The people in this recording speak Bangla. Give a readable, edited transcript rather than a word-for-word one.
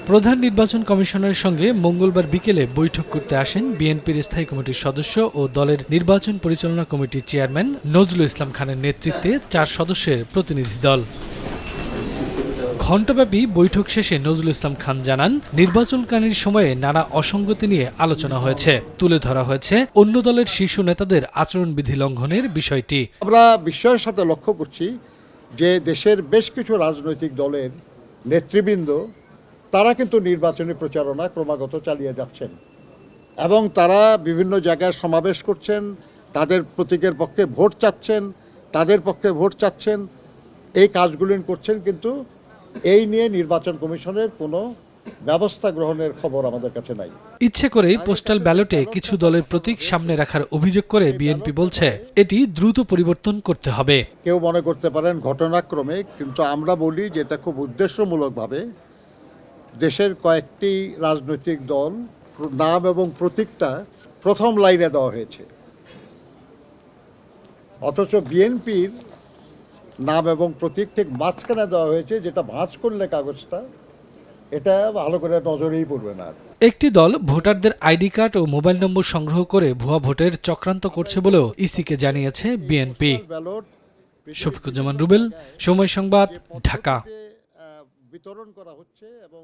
প্রধান নির্বাচন কমিশনারের সঙ্গে মঙ্গলবার বিকেলে বৈঠক করতে আসেন বিএনপির স্থায়ী কমিটির সদস্য ও দলের নির্বাচন পরিচালনা কমিটির চেয়ারম্যান নজরুল ইসলাম খানের নেতৃত্বে 4 সদস্যের প্রতিনিধি দল। ঘণ্টাব্যাপী বৈঠক শেষে নজরুল ইসলাম খান জানান, নির্বাচনকালীন সময়ে নানা অসঙ্গতি নিয়ে আলোচনা হয়েছে। তুলে ধরা হয়েছে অন্য দলের শীর্ষ নেতাদের আচরণবিধি লঙ্ঘনের বিষয়টি। আমরা বিস্ময়ের সাথে লক্ষ্য করছি যে দেশের বেশ কিছু রাজনৈতিক দলের নেতৃবৃন্দ তারা কিন্তু নির্বাচনী প্রচারণা ক্রমাগত চালিয়ে যাচ্ছেন এবং তারা বিভিন্ন জায়গায় সমাবেশ করছেন, তাদের প্রতীকের পক্ষে ভোট চাচ্ছেন, তাদের পক্ষে ভোট চাচ্ছেন, এই কাজগুলো করছেন, কিন্তু এই নিয়ে নির্বাচন কমিশনের কোনো ব্যবস্থা গ্রহণের খবর আমাদের কাছে নাই। ইচ্ছে করেই পোস্টাল ব্যালটে কিছু দলের প্রতীক সামনে রাখার অভিযোগ করে বিএনপি বলছে, এটি দ্রুত পরিবর্তন করতে হবে। কেউ মনে করতে পারেন ঘটনাক্রমে, কিন্তু আমরা বলি যে এটা খুব উদ্দেশ্যমূলকভাবে দেশের কয়েকটি রাজনৈতিক দল নাম এবং প্রতীকটা প্রথম লাইনে দেওয়া হয়েছে, অথচ বিএনপির নাম এবং প্রতীক ঠিক মাঝখানে দেওয়া হয়েছে, যেটা ভাঁজ করলে কাগজটা এটা ভালো করে নজরেই পড়বে না। একটি দল ভোটারদের আইডি কার্ড ও মোবাইল নম্বর সংগ্রহ করে ভুয়া ভোটের চক্রান্ত করছে বলেও ইসিকে জানিয়েছে বিএনপি। শফিকুজ্জামান রুবেল, সময় সংবাদ, ঢাকা। বিতরণ করা হচ্ছে এবং